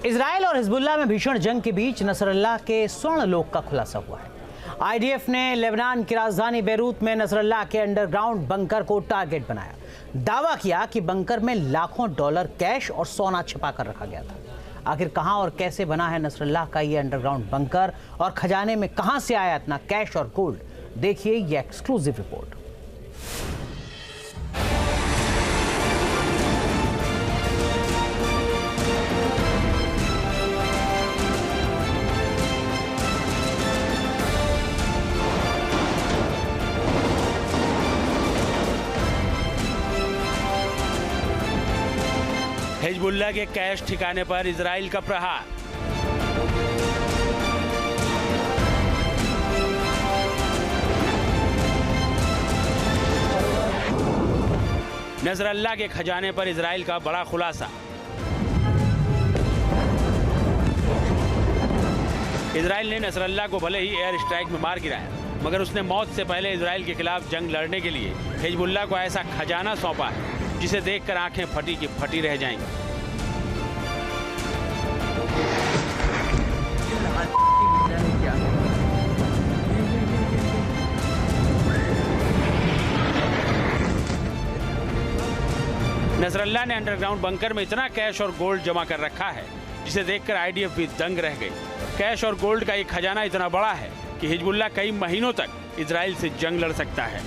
Israel और Hezbollah में भीषण जंग के बीच नसरल्लाह के स्वर्ण लोक का खुलासा हुआ है। आईडीएफ ने लेबनान की राजधानी बेरूत में नसरल्लाह के अंडरग्राउंड बंकर को टारगेट बनाया। दावा किया कि बंकर में लाखों डॉलर कैश और सोना छिपा कर रखा गया था। आखिर कहां और कैसे बना है नसरल्लाह का ये अंडरग्राउंड बंकर और खजाने में कहां से आया इतना कैश और गोल्ड, देखिए ये एक्सक्लूसिव रिपोर्ट। हिजबुल्लाह के कैश ठिकाने पर इजराइल का प्रहार। नसरल्लाह के खजाने पर इजराइल का बड़ा खुलासा। इजराइल ने नसरल्लाह को भले ही एयर स्ट्राइक में मार गिराया, मगर उसने मौत से पहले इजराइल के खिलाफ जंग लड़ने के लिए हिजबुल्लाह को ऐसा खजाना सौंपा है जिसे देखकर आंखें फटी की फटी रह जाएंगी। नसरल्लाह ने अंडरग्राउंड बंकर में इतना कैश और गोल्ड जमा कर रखा है जिसे देखकर आईडीएफ भी दंग रह गई। कैश और गोल्ड का ये खजाना इतना बड़ा है कि हिजबुल्लाह कई महीनों तक इजराइल से जंग लड़ सकता है।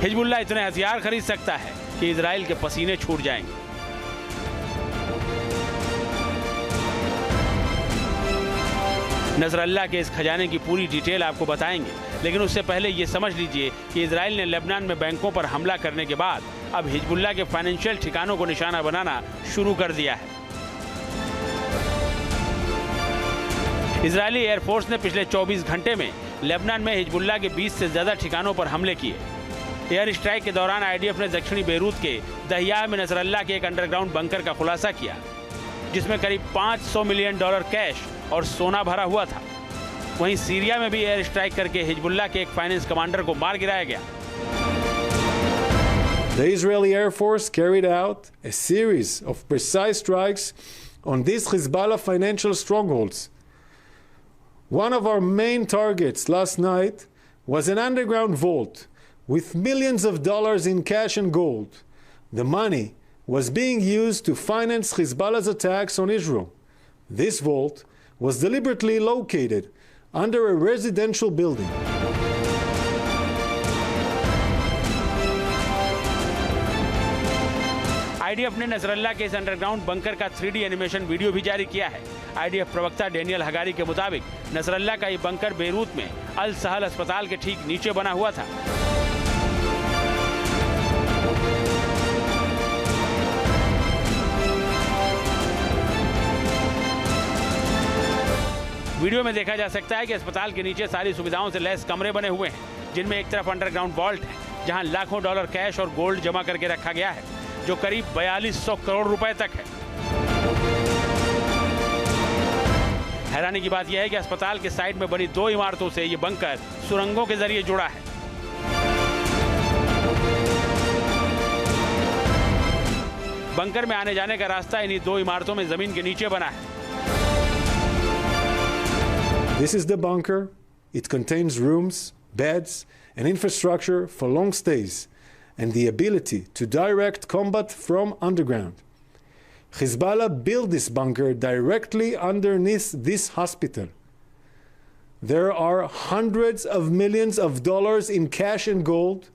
हिजबुल्लाह इतने हथियार खरीद सकता है कि इजराइल के पसीने छूट जाएंगे। नसरल्लाह के इस खजाने की पूरी डिटेल आपको बताएंगे, लेकिन उससे पहले ये समझ लीजिए कि इजराइल ने लेबनान में बैंकों पर हमला करने के बाद अब हिजबुल्लाह के फाइनेंशियल ठिकानों को निशाना बनाना शुरू कर दिया है। इजरायली एयरफोर्स ने पिछले 24 घंटे में लेबनान में हिजबुल्लाह के 20 से ज्यादा ठिकानों पर हमले किए। एयर स्ट्राइक के दौरान आईडीएफ ने दक्षिणी बेरूत के दहिया में नसरल्लाह के एक अंडरग्राउंड बंकर का खुलासा किया, जिसमें करीब $500 मिलियन कैश और सोना भरा हुआ था। वहीं सीरिया में भी एयर स्ट्राइक करके हिजबुल्लाह के एक फाइनेंस कमांडर को मार गिराया गया। The Israeli Air Force carried out a series of precise strikes on these Hezbollah financial strongholds. One of our main targets last night was an underground vault with millions of dollars in cash and gold. The money was being used to finance Hezbollah's attacks on Israel. This vault was deliberately located under a residential building. IDF ने Nasrallah के इस underground bunker का 3D animation video भी जारी किया है। IDF प्रवक्ता Daniel Hagari के मुताबिक नसरल्लाह का ये बंकर बेरूत में अल सहल अस्पताल के ठीक नीचे बना हुआ था। वीडियो में देखा जा सकता है कि अस्पताल के नीचे सारी सुविधाओं से लैस कमरे बने हुए हैं, जिनमें एक तरफ अंडरग्राउंड वॉल्ट है जहां लाखों डॉलर कैश और गोल्ड जमा करके रखा गया है, जो करीब 4200 करोड़ रुपए तक है। हैरानी की बात यह है कि अस्पताल के साइड में बनी 2 इमारतों से यह बंकर सुरंगों के जरिए जुड़ा है। बंकर में आने जाने का रास्ता इन्हीं 2 इमारतों में जमीन के नीचे बना है। This is the bunker. It contains rooms, beds, and infrastructure for long stays, and the ability to direct combat from underground. Hezbollah built this bunker directly underneath this hospital. There are hundreds of millions of dollars in cash and gold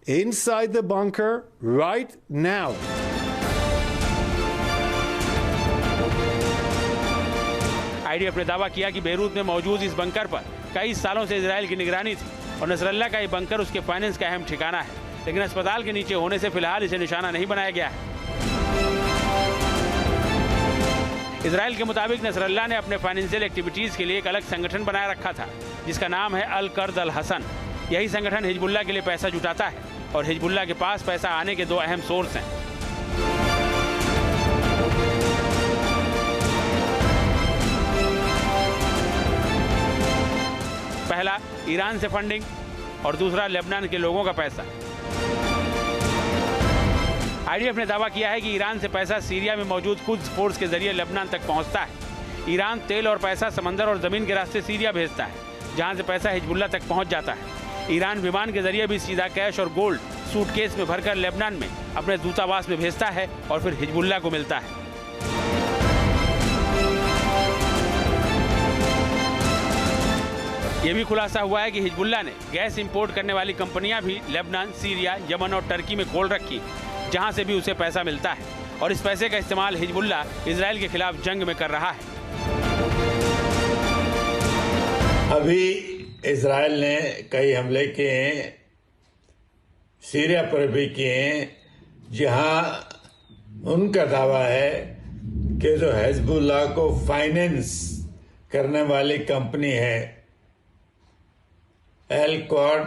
inside the bunker right now. IDF ने दावा किया कि Beirut में मौजूद इस bunker पर कई सालों से इजराइल की निगरानी थी और नसरल्लाह का ये बंकर उसके फाइनेंस का अहम ठिकाना है, लेकिन अस्पताल के नीचे होने से फिलहाल इसे निशाना नहीं बनाया गया है। इजराइल के मुताबिक नसरल्लाह ने अपने फाइनेंशियल एक्टिविटीज के लिए एक अलग संगठन बनाए रखा था, जिसका नाम है अल कर्द अल हसन। यही संगठन हिजबुल्लाह के लिए पैसा जुटाता है और हिजबुल्लाह के पास पैसा आने के 2 अहम सोर्स हैं। पहला ईरान से फंडिंग और दूसरा लेबनान के लोगों का पैसा। आईडीएफ ने दावा किया है कि ईरान से पैसा सीरिया में मौजूद कुद्स फोर्स के जरिए लेबनान तक पहुंचता है। ईरान तेल और पैसा समंदर और जमीन के रास्ते सीरिया भेजता है, जहां से पैसा हिजबुल्लाह तक पहुंच जाता है। ईरान विमान के जरिए भी सीधा कैश और गोल्ड सूटकेस में भरकर लेबनान में अपने दूतावास में भेजता है और फिर हिजबुल्लाह को मिलता है। यह भी खुलासा हुआ है कि हिजबुल्लाह ने गैस इंपोर्ट करने वाली कंपनियां भी लेबनान, सीरिया, यमन और टर्की में खोल रखी, जहां से भी उसे पैसा मिलता है और इस पैसे का इस्तेमाल हिजबुल्लाह इजराइल के खिलाफ जंग में कर रहा है। अभी इजराइल ने कई हमले किए हैं, सीरिया पर भी किए हैं, जहां उनका दावा है कि जो हिजबुल्लाह को फाइनेंस करने वाली कंपनी है एल क्वाड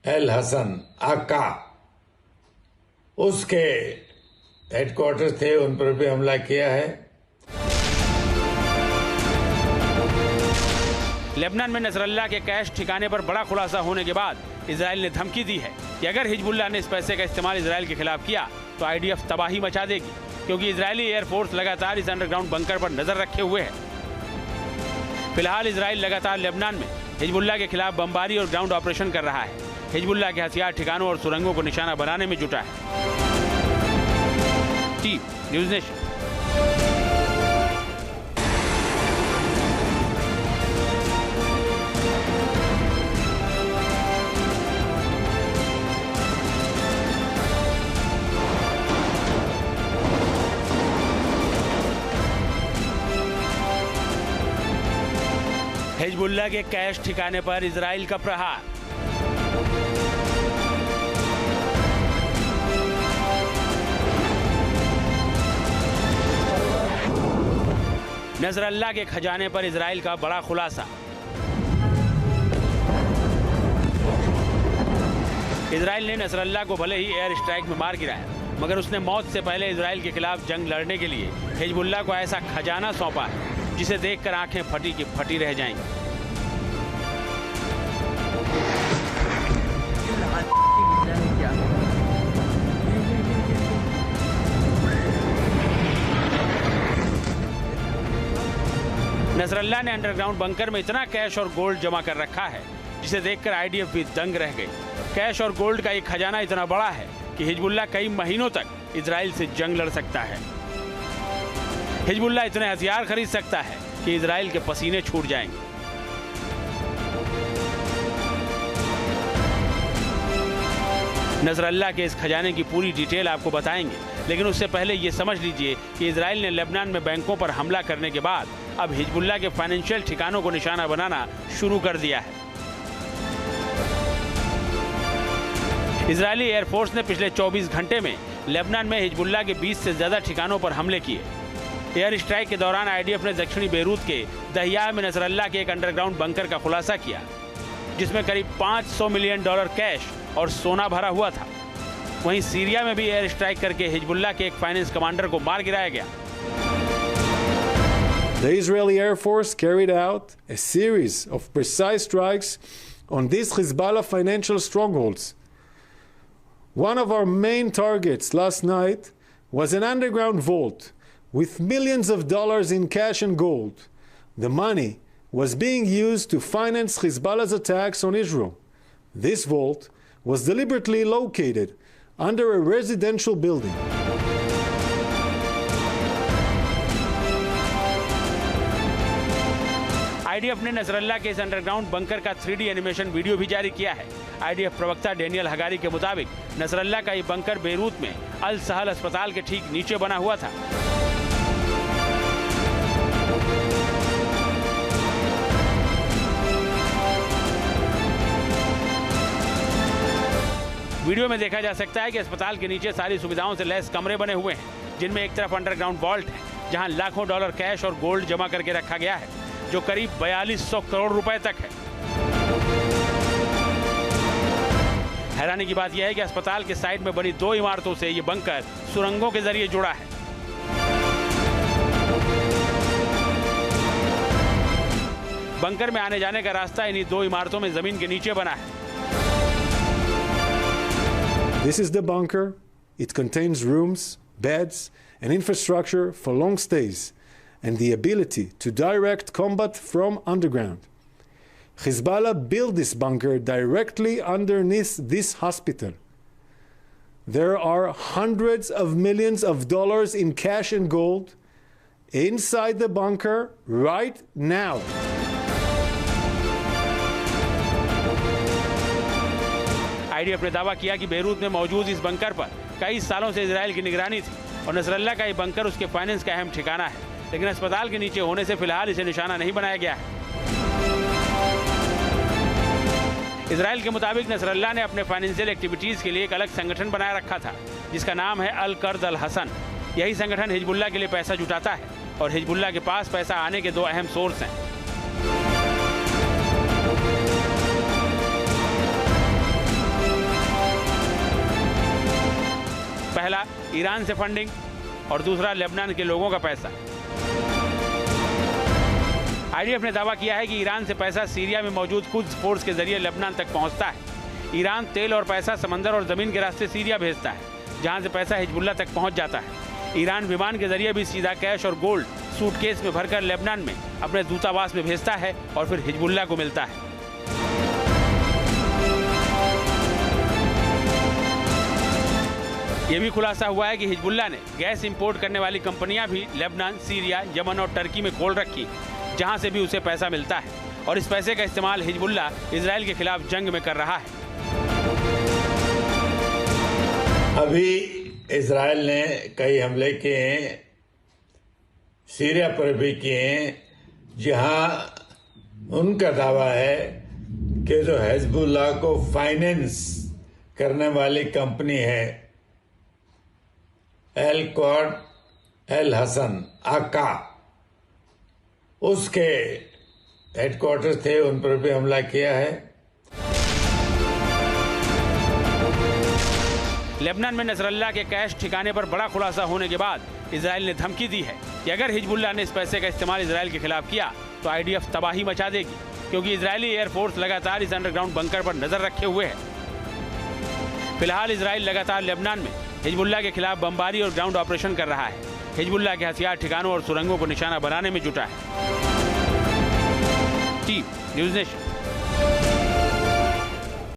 एल हसन आका, उसके हेडक्वार्टर थे, उन पर भी हमला किया है। लेबनान में नसरल्लाह के कैश ठिकाने पर बड़ा खुलासा होने के बाद इजराइल ने धमकी दी है कि अगर हिजबुल्लाह ने इस पैसे का इस्तेमाल इजराइल के खिलाफ किया तो आईडीएफ तबाही मचा देगी, क्योंकि इजरायली एयरफोर्स लगातार इस अंडरग्राउंड बंकर पर नजर रखे हुए है। फिलहाल इजराइल लगातार लेबनान में हिजबुल्लाह के खिलाफ बमबारी और ग्राउंड ऑपरेशन कर रहा है। हिजबुल्लाह के हथियार ठिकानों और सुरंगों को निशाना बनाने में जुटा है। Team news nation. हिजबुल्लाह के कैश ठिकाने पर इजराइल का प्रहार। नसरल्लाह के खजाने पर इजराइल का बड़ा खुलासा। इजराइल ने नसरल्लाह को भले ही एयर स्ट्राइक में मार गिराया, मगर उसने मौत से पहले इजराइल के खिलाफ जंग लड़ने के लिए हिजबुल्लाह को ऐसा खजाना सौंपा है जिसे देखकर आंखें फटी की फटी रह जाएंगी। नसरल्लाह ने अंडरग्राउंड बंकर में इतना कैश और गोल्ड जमा कर रखा है जिसे देखकर आईडीएफ भी दंग रह गई। कैश और गोल्ड का एक खजाना इतना बड़ा है कि हिजबुल्लाह कई महीनों तक इजराइल से जंग लड़ सकता है। हिजबुल्लाह इतने हथियार खरीद सकता है कि इजराइल के पसीने छूट जाएंगे। नसरल्लाह के इस खजाने की पूरी डिटेल आपको बताएंगे, लेकिन उससे पहले ये समझ लीजिए कि इजराइल ने लेबनान में बैंकों पर हमला करने के बाद अब हिजबुल्लाह के फाइनेंशियल ठिकानों को निशाना बनाना शुरू कर दिया है। इजरायली एयरफोर्स ने पिछले 24 घंटे में लेबनान में हिजबुल्लाह के 20 से ज्यादा ठिकानों पर हमले किए। एयर स्ट्राइक के दौरान आईडीएफ ने दक्षिणी बेरूत के दहिया में नसरल्लाह के एक अंडरग्राउंड बंकर का खुलासा किया, जिसमें करीब $500 मिलियन कैश और सोना भरा हुआ था। वहीं सीरिया में भी एयर स्ट्राइक करके हिजबुल्लाह के एक फाइनेंस कमांडर को मार गिराया गया। The Israeli Air Force carried out a series of precise strikes on these Hezbollah financial strongholds. One of our main targets last night was an underground vault with millions of dollars in cash and gold. The money was being used to finance Hezbollah's attacks on Israel. This vault was deliberately located under a residential building. IDF ने Nasrallah के इस underground bunker का 3D animation video भी जारी किया है। IDF प्रवक्ता Daniel Hagari के मुताबिक नसरल्लाह का ये बंकर बेरूत में अल सहल अस्पताल के ठीक नीचे बना हुआ था। वीडियो में देखा जा सकता है कि अस्पताल के नीचे सारी सुविधाओं से लैस कमरे बने हुए हैं, जिनमें एक तरफ अंडरग्राउंड वॉल्ट है जहां लाखों डॉलर कैश और गोल्ड जमा करके रखा गया है, जो करीब 4200 करोड़ रुपए तक है। हैरानी की बात यह है कि अस्पताल के साइड में बनी 2 इमारतों से ये बंकर सुरंगों के जरिए जुड़ा है। बंकर में आने जाने का रास्ता इन्हीं 2 इमारतों में जमीन के नीचे बना है। This is the bunker. It contains rooms, beds, and infrastructure for long stays, and the ability to direct combat from underground. Hezbollah built this bunker directly underneath this hospital. There are hundreds of millions of dollars in cash and gold inside the bunker right now. IDF ने दावा किया कि Beirut में मौजूद इस bunker पर कई सालों से इजराइल की निगरानी थी और नसरल्ला का ये बंकर उसके फाइनेंस का अहम ठिकाना है, लेकिन अस्पताल के नीचे होने से फिलहाल इसे निशाना नहीं बनाया गया है। इजराइल के मुताबिक नसरल्ला ने अपने फाइनेंशियल एक्टिविटीज के लिए एक अलग संगठन बनाए रखा था जिसका नाम है अल कर्द अल हसन। यही संगठन हिजबुल्लाह के लिए पैसा जुटाता है और हिजबुल्लाह के पास पैसा आने के दो अहम सोर्स हैं। पहला ईरान से फंडिंग और दूसरा लेबनान के लोगों का पैसा। आईडीएफ ने दावा किया है कि ईरान से पैसा सीरिया में मौजूद कुद्स फोर्स के जरिए लेबनान तक पहुंचता है। ईरान तेल और पैसा समंदर और जमीन के रास्ते सीरिया भेजता है, जहां से पैसा हिजबुल्लाह तक पहुंच जाता है। ईरान विमान के जरिए भी सीधा कैश और गोल्ड सूटकेस में भरकर लेबनान में अपने दूतावास में भेजता है और फिर हिजबुल्लाह को मिलता है। यह भी खुलासा हुआ है कि हिजबुल्लाह ने गैस इंपोर्ट करने वाली कंपनियां भी लेबनान, सीरिया, यमन और टर्की में खोल रखी, जहां से भी उसे पैसा मिलता है और इस पैसे का इस्तेमाल हिजबुल्लाह इजराइल के खिलाफ जंग में कर रहा है। अभी इजराइल ने कई हमले किए हैं, सीरिया पर भी किए हैं, जहां उनका दावा है कि जो हिजबुल्लाह को फाइनेंस करने वाली कंपनी है अल कर्द अल हसन आका, उसके हेडक्वार्टर थे, उन पर भी हमला किया है। लेबनान में नसरल्लाह के कैश ठिकाने पर बड़ा खुलासा होने के बाद इजराइल ने धमकी दी है कि अगर हिजबुल्लाह ने इस पैसे का इस्तेमाल इजराइल के खिलाफ किया तो आईडीएफ तबाही मचा देगी, क्योंकि इजरायली एयरफोर्स लगातार इस अंडरग्राउंड बंकर पर नजर रखे हुए है। फिलहाल इजराइल लगातार लेबनान में हिजबुल्लाह के खिलाफ बमबारी और ग्राउंड ऑपरेशन कर रहा है। हिजबुल्लाह के हथियार ठिकानों और सुरंगों को निशाना बनाने में जुटा है। News nation.